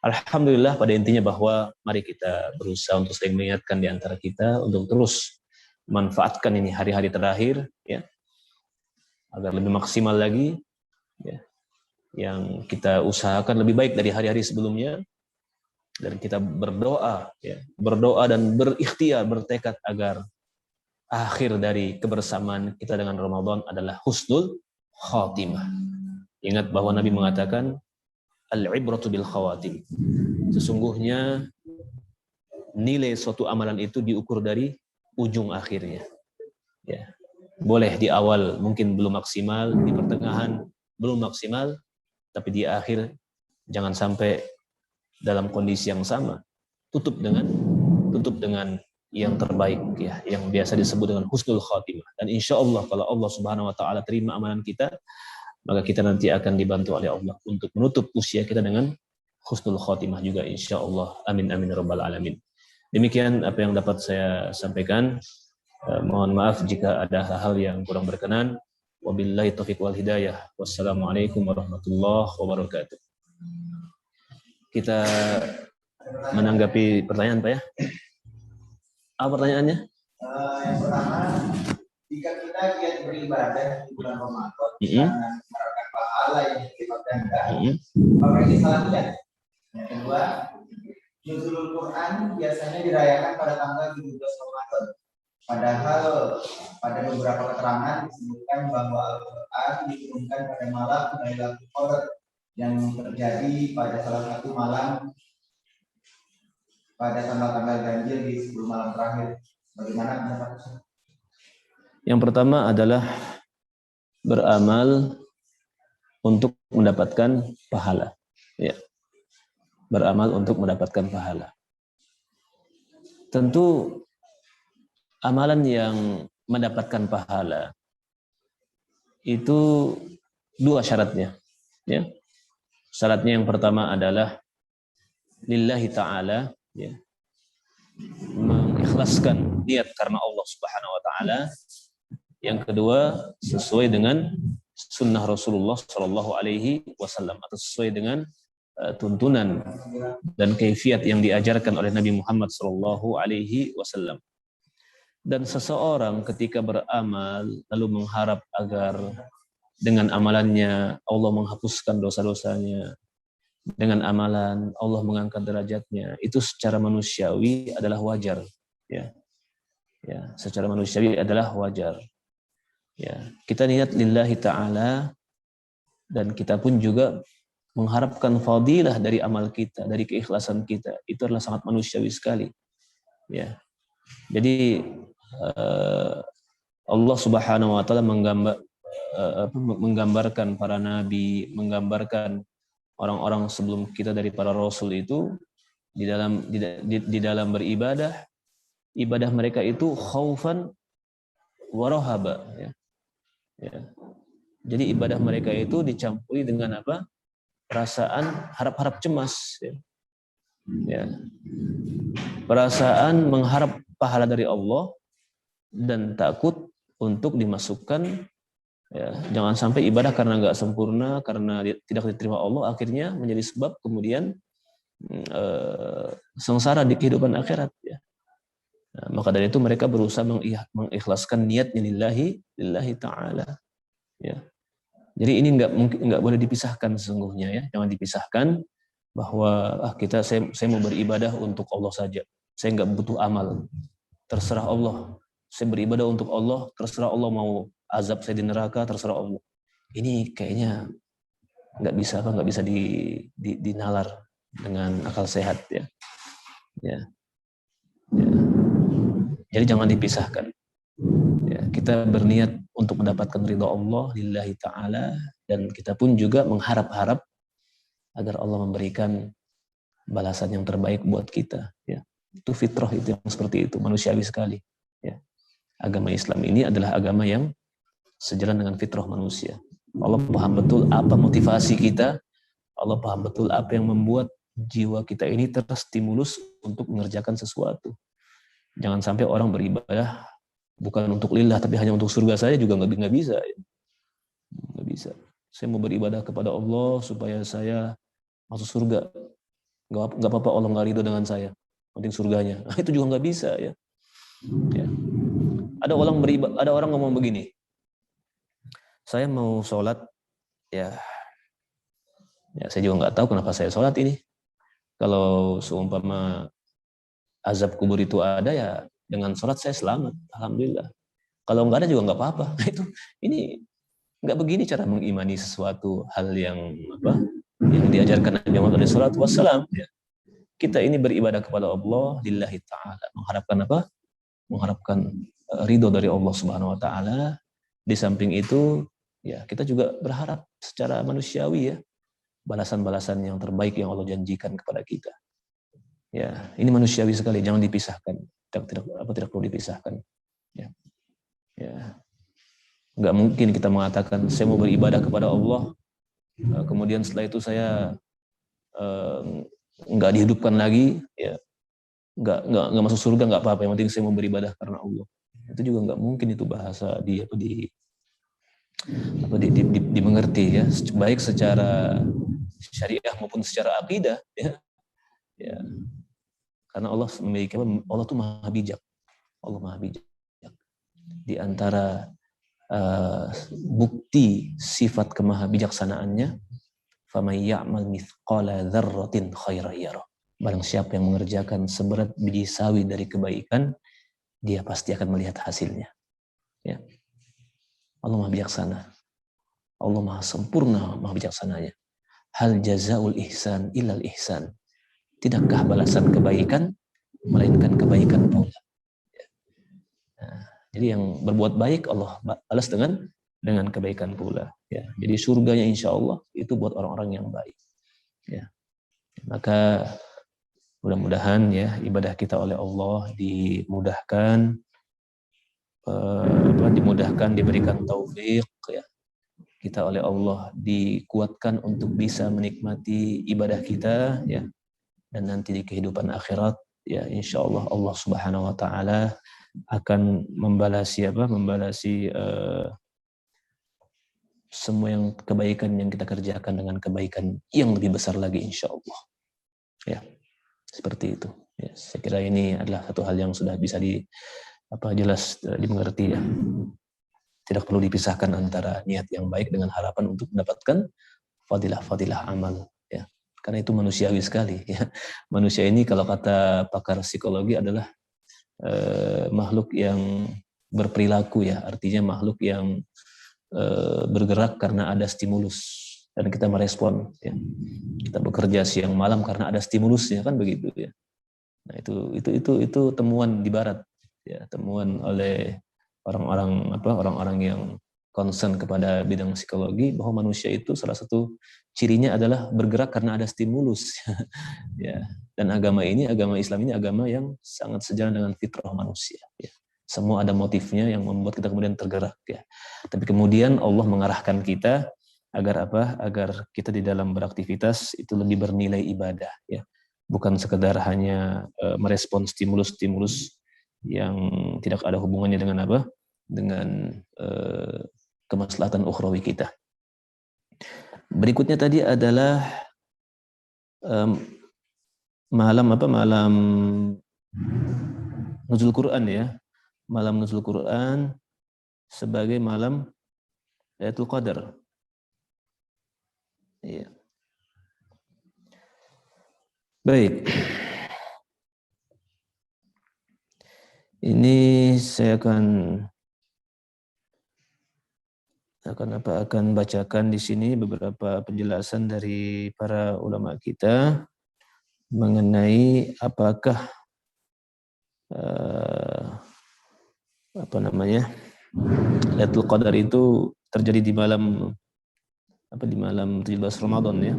Alhamdulillah, pada intinya bahwa mari kita berusaha untuk saling mengingatkan di antara kita untuk terus manfaatkan ini hari-hari terakhir, ya, agar lebih maksimal lagi, ya. Yang kita usahakan lebih baik dari hari-hari sebelumnya, dan kita berdoa, ya, berdoa dan berikhtiar, bertekad agar akhir dari kebersamaan kita dengan Ramadan adalah husnul khatimah. Ingat bahwa Nabi mengatakan al-ibratu bil khawatim. Sesungguhnya nilai suatu amalan itu diukur dari ujung akhirnya. Ya. boleh di awal mungkin belum maksimal, di pertengahan belum maksimal, tapi di akhir jangan sampai dalam kondisi yang sama. Tutup dengan yang terbaik, ya, yang biasa disebut dengan husnul khatimah. Dan insya Allah kalau Allah Subhanahu Wa Taala terima amalan kita, maka kita nanti akan dibantu oleh Allah untuk menutup usia kita dengan husnul khatimah juga insya Allah. Amin amin rabbal alamin. Demikian apa yang dapat saya sampaikan. Mohon maaf jika ada hal-hal yang kurang berkenan. Wabillahi taufiq wal hidayah. Wassalamualaikum warahmatullahi wabarakatuh. Kita menanggapi pertanyaan, Pak, ya. Apa pertanyaannya? Yang pertama, jika kita giat beribadah di bulan Ramadan dan mendapatkan pahala yang dilipat ganda, apakah ini salah niat? Yang kedua, Nuzulul Quran biasanya dirayakan pada tanggal 17 Ramadan. Padahal pada beberapa keterangan disebutkan bahwa Al-Quran diturunkan pada malam Lailatul Qadar yang terjadi pada salah satu malam pada tanggal-tanggal ganjil di 10 malam terakhir. Bagaimana pendapat Ustaz? Yang pertama adalah beramal untuk mendapatkan pahala. Ya. Beramal untuk mendapatkan pahala. Tentu amalan yang mendapatkan pahala itu dua syaratnya. Ya. Syaratnya yang pertama adalah lillahi ta'ala, ya, mengikhlaskan niat karena Allah Subhanahu Wa Taala. Yang kedua sesuai dengan sunnah Rasulullah Shallallahu Alaihi Wasallam atau sesuai dengan tuntunan dan kaifiat yang diajarkan oleh Nabi Muhammad Shallallahu Alaihi Wasallam. Dan seseorang ketika beramal lalu mengharap agar dengan amalannya Allah menghapuskan dosa-dosanya, dengan amalan Allah mengangkat derajatnya, itu secara manusiawi adalah wajar, ya. Ya, secara manusiawi adalah wajar. Ya, kita niat lillahi ta'ala dan kita pun juga mengharapkan fadilah dari amal kita, dari keikhlasan kita. Itu adalah sangat manusiawi sekali. Ya. Jadi Allah Subhanahu Wa Taala menggambarkan para nabi, menggambarkan orang-orang sebelum kita dari para rasul itu di dalam beribadah, ibadah mereka itu khaufan wa rahaba, ya. Ya. Jadi ibadah mereka itu dicampuri dengan apa? Perasaan harap-harap cemas, ya. Ya. Perasaan mengharap pahala dari Allah dan takut untuk dimasukkan. Ya, jangan sampai ibadah karena nggak sempurna, karena tidak diterima Allah, akhirnya menjadi sebab kemudian sengsara di kehidupan akhirat. Ya. Nah, maka dari itu mereka berusaha mengikhlaskan niatnya lillahi ta'ala. Ya. Jadi ini nggak boleh dipisahkan sesungguhnya, ya. Jangan dipisahkan bahwa saya mau beribadah untuk Allah saja. Saya nggak butuh amal. Terserah Allah. Saya beribadah untuk Allah. Terserah Allah mau azab saya di neraka, terserah Allah. Ini kayaknya nggak bisa dinalar dengan akal sehat, ya. Ya. Ya. Jadi jangan dipisahkan. Ya, kita berniat untuk mendapatkan ridha Allah lillahi ta'ala dan kita pun juga mengharap-harap agar Allah memberikan balasan yang terbaik buat kita. Ya. Itu fitrah, itu yang seperti itu, manusiawi sekali. Ya. Agama Islam ini adalah agama yang sejalan dengan fitrah manusia. Allah paham betul apa motivasi kita. Allah paham betul apa yang membuat jiwa kita ini terstimulus untuk mengerjakan sesuatu. Jangan sampai orang beribadah bukan untuk lillah, tapi hanya untuk surga saja juga nggak bisa. Ya. Nggak bisa. Saya mau beribadah kepada Allah supaya saya masuk surga. Nggak apa-apa Allah nggak ridho dengan saya. Penting surganya. Nah, itu juga nggak bisa, ya. Ya. Ada orang ngomong begini. Saya mau sholat, ya saya juga nggak tahu kenapa saya sholat ini. Kalau seumpama azab kubur itu ada, ya dengan sholat saya selamat, alhamdulillah. Kalau nggak ada juga nggak apa-apa. Ini nggak begini cara mengimani sesuatu hal yang diajarkan Nabi Muhammad SAW. Ya. Kita ini beribadah kepada Allah lillahi ta'ala, mengharapkan apa? Mengharapkan ridho dari Allah Subhanahu Wa Taala. di samping itu ya kita juga berharap secara manusiawi ya balasan-balasan yang terbaik yang Allah janjikan kepada kita. Ya, ini manusiawi sekali, jangan dipisahkan. Tidak perlu dipisahkan. Ya. Ya. Nggak mungkin kita mengatakan saya mau beribadah kepada Allah, kemudian setelah itu saya nggak dihidupkan lagi, ya nggak masuk surga nggak apa-apa, yang penting saya mau beribadah karena Allah. Itu juga nggak mungkin, itu bahasa dimengerti ya, baik secara syariah maupun secara akidah ya. Ya. Karena Allah memiliki, Allah tuh maha bijak. Allah maha bijak. Di antara bukti sifat kemahabijaksanaannya, faman ya'mal mithqala dzarratin khairan yarah. Barang siapa yang mengerjakan seberat biji sawi dari kebaikan, dia pasti akan melihat hasilnya. Ya. Allah maha bijaksana. Allah maha sempurna, maha bijaksananya. Hal jazaul ihsan illal ihsan. Tidakkah balasan kebaikan melainkan kebaikan pula. Nah, jadi yang berbuat baik Allah balas dengan kebaikan pula. Ya, jadi surganya insya Allah itu buat orang-orang yang baik. Ya, maka mudah-mudahan ya ibadah kita oleh Allah dimudahkan, diberikan taufik ya. Kita oleh Allah dikuatkan untuk bisa menikmati ibadah kita ya. Dan nanti di kehidupan akhirat ya insya Allah Allah Subhanahu Wa Taala akan membalasi semua yang kebaikan yang kita kerjakan dengan kebaikan yang lebih besar lagi insya Allah. Ya, seperti itu. Ya, saya kira ini adalah satu hal yang sudah bisa jelas dimengerti ya. Tidak perlu dipisahkan antara niat yang baik dengan harapan untuk mendapatkan fadilah amal. Ya, karena itu manusiawi sekali. Ya. Manusia ini kalau kata pakar psikologi adalah makhluk yang berperilaku ya, artinya makhluk yang bergerak karena ada stimulus dan kita merespon ya. Kita bekerja siang malam karena ada stimulusnya kan begitu ya. Nah, itu temuan di barat ya, temuan oleh orang-orang yang concern kepada bidang psikologi, bahwa manusia itu salah satu cirinya adalah bergerak karena ada stimulus ya. Dan agama Islam ini agama yang sangat sejalan dengan fitrah manusia ya. Semua ada motifnya yang membuat kita kemudian tergerak ya. Tapi kemudian Allah mengarahkan kita agar kita di dalam beraktivitas itu lebih bernilai ibadah ya. Bukan sekedar hanya merespon stimulus-stimulus yang tidak ada hubungannya dengan kemaslahatan ukhrawi kita. Berikutnya tadi adalah malam nuzul Quran ya. Malam nuzul Quran sebagai malam Lailatul Qadar. Iya. Baik. Ini saya akan bacakan di sini beberapa penjelasan dari para ulama kita mengenai apakah Lailatul Qadar itu terjadi di malam 17 Ramadan ya.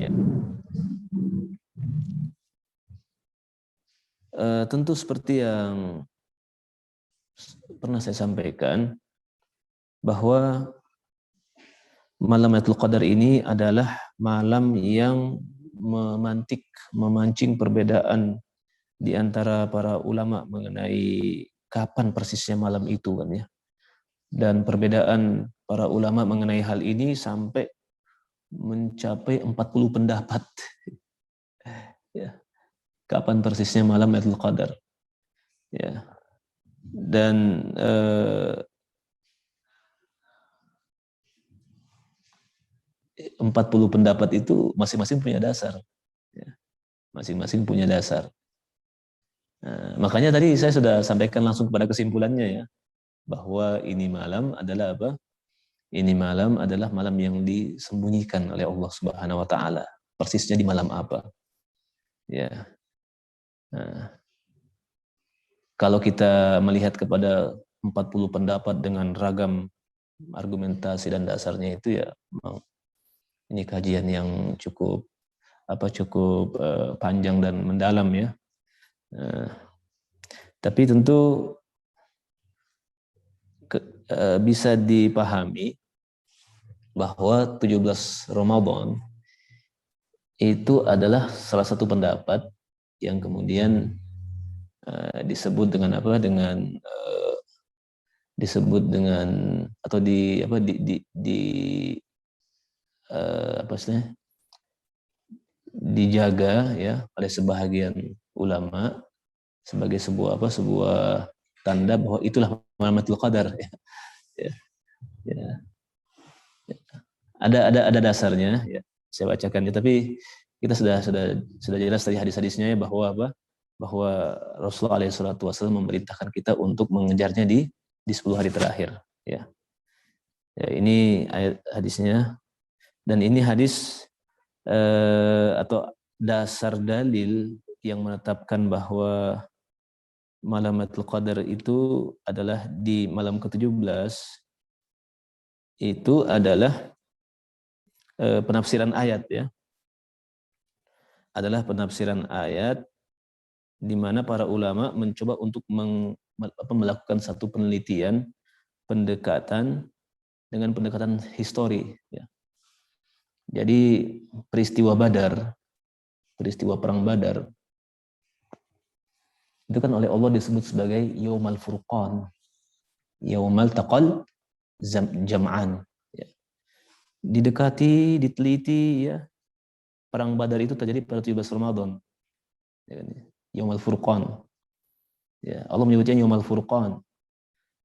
Ya. Tentu seperti yang pernah saya sampaikan, bahwa malam Lailatul Qadar ini adalah malam yang memancing perbedaan di antara para ulama mengenai kapan persisnya malam itu kan ya. Dan perbedaan para ulama mengenai hal ini sampai mencapai 40 pendapat. Ya. Kapan persisnya malam Lailatul Qadar. Ya. Dan 40 pendapat itu masing-masing punya dasar. Ya. Masing-masing punya dasar. Nah, makanya tadi saya sudah sampaikan langsung kepada kesimpulannya ya, bahwa ini malam adalah apa? Ini malam adalah malam yang disembunyikan oleh Allah Subhanahu Wa Taala. Persisnya di malam apa? Ya. Nah, kalau kita melihat kepada 40 pendapat dengan ragam argumentasi dan dasarnya itu ya memang ini kajian yang cukup panjang dan mendalam ya. Tapi tentu bisa dipahami bahwa 17 Ramadan itu adalah salah satu pendapat yang kemudian disebut dengan disebut dengan atau dijaga ya oleh sebahagian ulama sebagai sebuah tanda bahwa itulah Lailatul Qadar ya. Ada dasarnya ya. Saya bacakan ya, tapi kita sudah jelas dari hadis-hadisnya ya bahwa Rasulullah SAW memerintahkan kita untuk mengejarnya di 10 hari terakhir ya. Ini ayat hadisnya, dan ini hadis atau dasar dalil yang menetapkan bahwa Lailatul Qadar itu adalah di malam ke-17 itu adalah penafsiran ayat ya. Adalah penafsiran ayat di mana para ulama mencoba untuk melakukan satu penelitian, pendekatan dengan pendekatan histori ya. Jadi peristiwa perang Badar itu kan oleh Allah disebut sebagai Yaumal Furqan, Yaumal Taqal Jam'an ya. Didekati, diteliti ya, perang Badar itu terjadi pada 17 Ramadan ya, Yaumal Furqan ya. Allah menyebutnya Yaumal Furqan,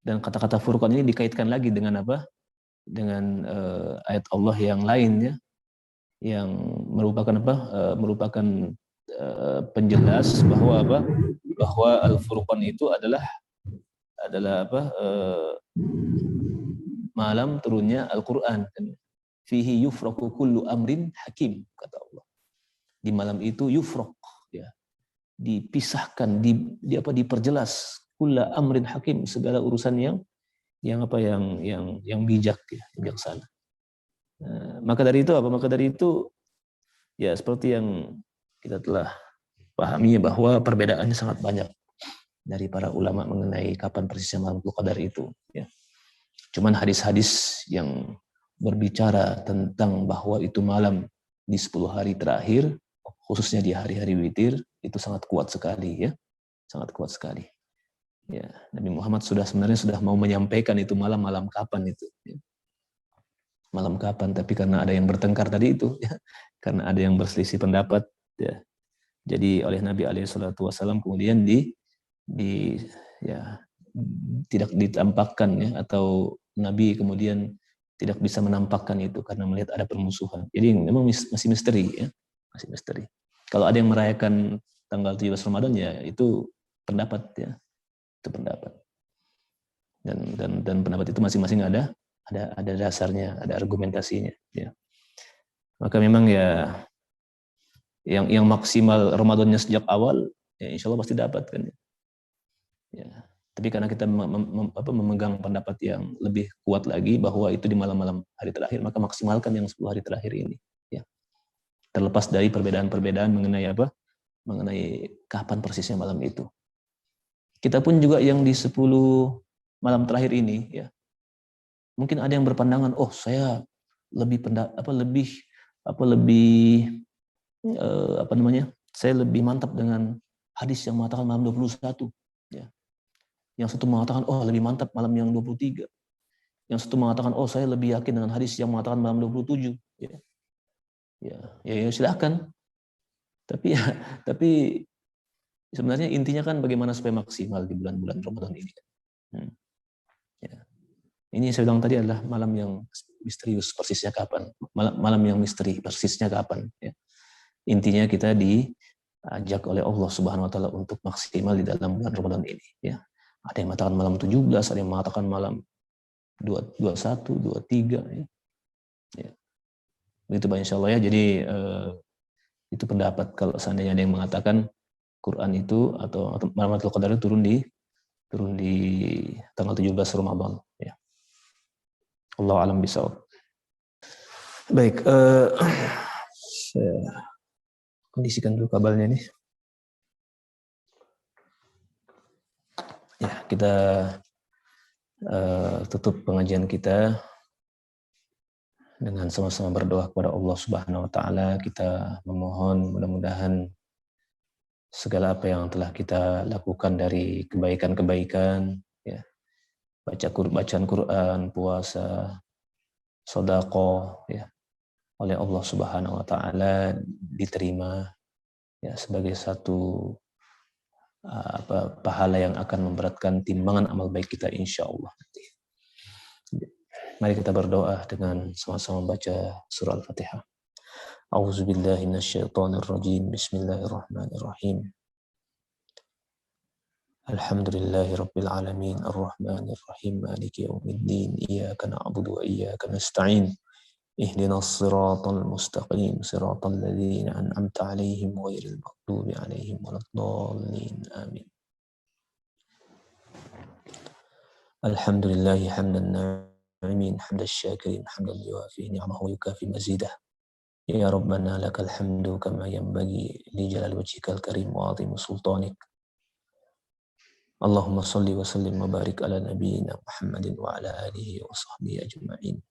dan kata-kata Furqan ini dikaitkan lagi dengan apa? Dengan ayat Allah yang lain ya, yang merupakan penjelas bahwa Al-Furqan itu adalah malam turunnya Al-Qur'an. Fihi yufraqu kullu amrin hakim, kata Allah. Di malam itu yufraq ya. Dipisahkan, diperjelas kullu amrin hakim, segala urusan yang bijak ya, bijaksana. Maka dari itu ya seperti yang kita telah pahami bahwa perbedaannya sangat banyak dari para ulama mengenai kapan persisnya Lailatul Qadar itu ya. Cuman hadis-hadis yang berbicara tentang bahwa itu malam di 10 hari terakhir, khususnya di hari-hari witir, itu sangat kuat sekali ya. Sangat kuat sekali. Ya, Nabi Muhammad sebenarnya sudah mau menyampaikan itu malam kapan itu ya. Malam kapan, tapi karena ada yang bertengkar tadi itu ya, karena ada yang berselisih pendapat ya, jadi oleh Nabi SAW kemudian tidak ditampakkan ya, atau Nabi kemudian tidak bisa menampakkan itu karena melihat ada permusuhan. Jadi memang masih misteri ya, masih misteri. Kalau ada yang merayakan tanggal 17 Ramadan ya itu pendapat ya, itu pendapat. Dan pendapat itu masing-masing ada dasarnya, ada argumentasinya ya. Maka memang ya yang maksimal Ramadannya sejak awal ya insya Allah pasti dapat kan ya. Tapi karena kita memegang pendapat yang lebih kuat lagi bahwa itu di malam-malam hari terakhir, maka maksimalkan yang 10 hari terakhir ini ya. Terlepas dari perbedaan-perbedaan mengenai kapan persisnya malam itu. Kita pun juga yang di 10 malam terakhir ini ya, mungkin ada yang berpandangan, oh saya saya lebih mantap dengan hadis yang mengatakan malam 21 ya. Yang satu mengatakan oh lebih mantap malam yang 23. Yang satu mengatakan oh saya lebih yakin dengan hadis yang mengatakan malam 27 ya. Ya silakan. Tapi sebenarnya intinya kan bagaimana supaya maksimal di bulan-bulan Ramadan ini. Ya. Ini saya bilang tadi adalah malam yang misterius, persisnya kapan? Malam yang misteri, persisnya kapan? Ya. Intinya kita diajak oleh Allah Subhanahu Wa Taala untuk maksimal di dalam bulan Ramadan ini. Ya. Ada yang mengatakan malam 17, ada yang mengatakan malam 21, 23. Ya. Ya. Begitu Pak insya Allah ya. Jadi itu pendapat kalau seandainya ada yang mengatakan Quran itu atau Lailatul Qadar itu turun di tanggal 17 Ramadan. Ya. Allahu a'lam bishawab. Baik, saya kondisikan dulu kabelnya nih. Ya, kita tutup pengajian kita dengan sama-sama berdoa kepada Allah Subhanahu wa taala. Kita memohon mudah-mudahan segala apa yang telah kita lakukan dari kebaikan-kebaikan, ya, bacaan Quran, puasa, sedekah, ya, oleh Allah Subhanahu wa taala diterima, ya, sebagai satu pahala yang akan memberatkan timbangan amal baik kita insyaallah. Mari kita berdoa dengan sama-sama baca surah Al-Fatihah. A'udzubillahi minasyaitonirrajim. Bismillahirrahmanirrahim. Alhamdulillahi rabbil alamin arrahmanir rahim maliki yaumiddin iyyaka na'budu wa iyyaka nasta'in ihdinas siratal mustaqim siratal ladzina an'amta 'alaihim ghairil maghdubi 'alaihim waladdallin amin. Alhamdulillahi hamdan نعمين حمد الشاكرين حمدا يوافي نعمه ويكافي مزيده يا ربنا لك الحمد كما ينبغي لجلال وجهك الكريم وعظيم سلطانك اللهم صل وسلم وبارك على نبينا محمد وعلى آله وصحبه أجمعين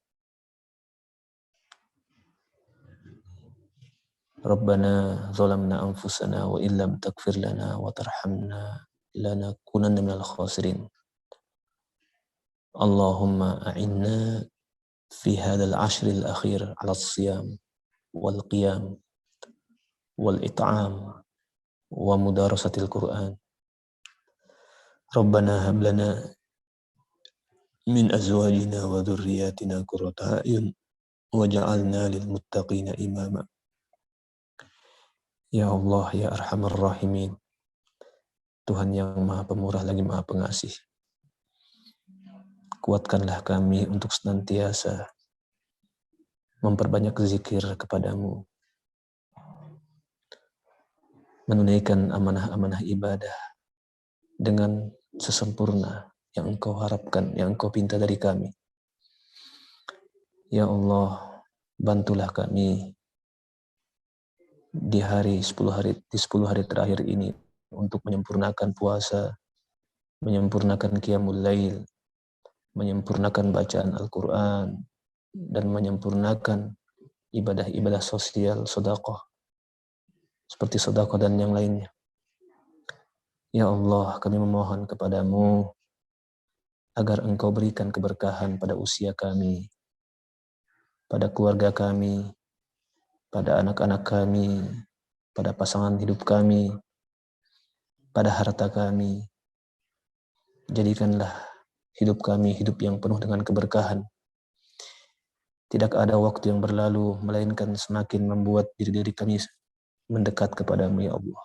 ربنا ظلمنا أنفسنا وإن لم تغفر لنا وترحمنا لنكونن من الخاسرين اللهم أعنا في هذا العشر الأخير على الصيام والقيام والإطعام ومدارسة القرآن ربنا هب لنا من أزواجنا وذرياتنا قرة أعين واجعلنا للمتقين إماما Ya Allah, ya Arhamar Rahimin, Tuhan yang Maha Pemurah lagi Maha Pengasih, kuatkanlah kami untuk senantiasa memperbanyak zikir kepadamu, menunaikan amanah-amanah ibadah dengan sesempurna yang Engkau harapkan, yang Engkau pinta dari kami. Ya Allah, bantulah kami di 10 hari terakhir ini untuk menyempurnakan puasa, menyempurnakan qiyamul lail, menyempurnakan bacaan Al-Quran, dan menyempurnakan ibadah-ibadah sosial, sedekah, seperti sedekah dan yang lainnya. Ya Allah, kami memohon kepadamu agar Engkau berikan keberkahan pada usia kami, pada keluarga kami, pada anak-anak kami, pada pasangan hidup kami, pada harta kami. Jadikanlah hidup kami hidup yang penuh dengan keberkahan. Tidak ada waktu yang berlalu, melainkan semakin membuat diri kami mendekat kepadamu, ya Allah.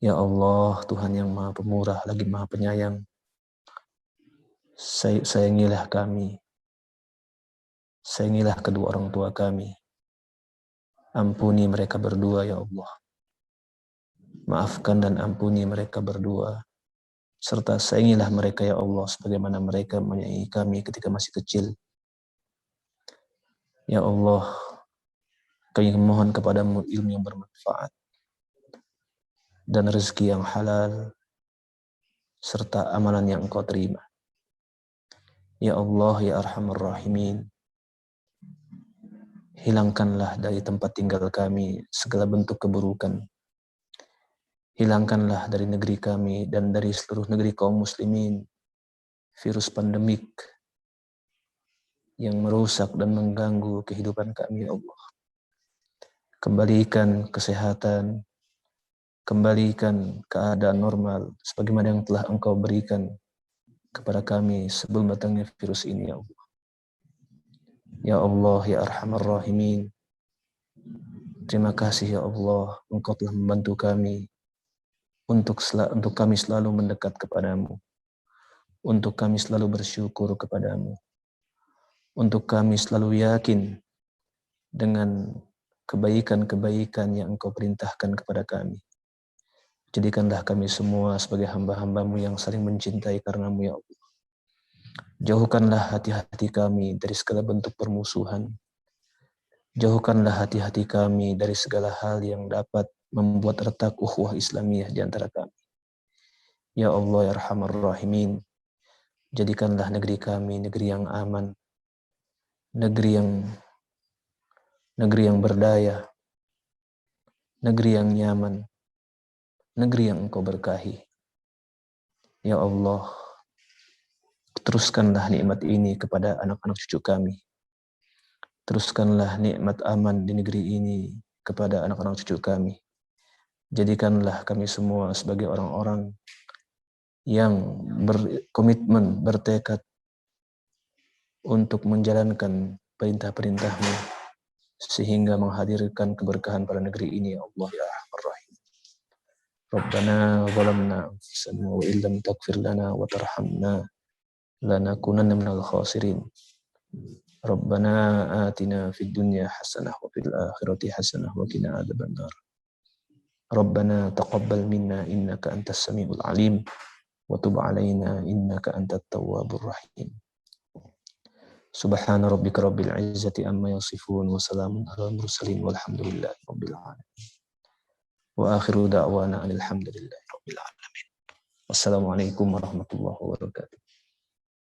Ya Allah, Tuhan yang Maha Pemurah, lagi Maha Penyayang, sayangilah kami. Sayangilah kedua orang tua kami. Ampuni mereka berdua, ya Allah. Maafkan dan ampuni mereka berdua. Serta sayangilah mereka, ya Allah, sebagaimana mereka menyayangi kami ketika masih kecil. Ya Allah, kami memohon kepadamu ilmu yang bermanfaat dan rezeki yang halal, serta amalan yang Engkau terima. Ya Allah, ya Arhamar Rahimin, hilangkanlah dari tempat tinggal kami segala bentuk keburukan. Hilangkanlah dari negeri kami dan dari seluruh negeri kaum muslimin virus pandemik yang merusak dan mengganggu kehidupan kami, ya Allah. Kembalikan kesehatan, kembalikan keadaan normal sebagaimana yang telah Engkau berikan kepada kami sebelum datangnya virus ini, ya Allah. Ya Allah, ya Arhamar Rahimin, terima kasih, ya Allah, Engkau telah membantu kami untuk kami selalu mendekat kepadamu, untuk kami selalu bersyukur kepadamu, untuk kami selalu yakin dengan kebaikan-kebaikan yang Engkau perintahkan kepada kami. Jadikanlah kami semua sebagai hamba-hambamu yang saling mencintai karenamu, ya Allah. Jauhkanlah hati-hati kami dari segala bentuk permusuhan. Jauhkanlah hati-hati kami dari segala hal yang dapat membuat retak ukhuwah Islamiyah di antara kami. Ya Allah ya Arhamar Rahimin, jadikanlah negeri kami negeri yang aman, negeri yang berdaya, negeri yang nyaman, negeri yang Engkau berkahi. Ya Allah, teruskanlah nikmat ini kepada anak-anak cucu kami. Teruskanlah nikmat aman di negeri ini kepada anak-anak cucu kami. Jadikanlah kami semua sebagai orang-orang yang berkomitmen, bertekad untuk menjalankan perintah-perintah-Mu sehingga menghadirkan keberkahan pada negeri ini, ya Allah ya Arhamar Rahim. Rabbana zalamna anfusana wa illam taghfir lana wa tarhamna lanakunanna minal khasirin. Rabbana atina fid dunya hasanah wa fil akhirati hasanah wa qina adzabannar. Rabbana taqabbal minna innaka antas samiul alim wa tub alaina innaka antat tawwabur rahim. Subhana rabbika rabbil izzati amma yasifun wa salamun alal mursalin walhamdulillahi rabbil alamin. Wa akhiru da'wana alhamdulillahi rabbil alamin. Wassalamualaikum warahmatullahi wabarakatuh.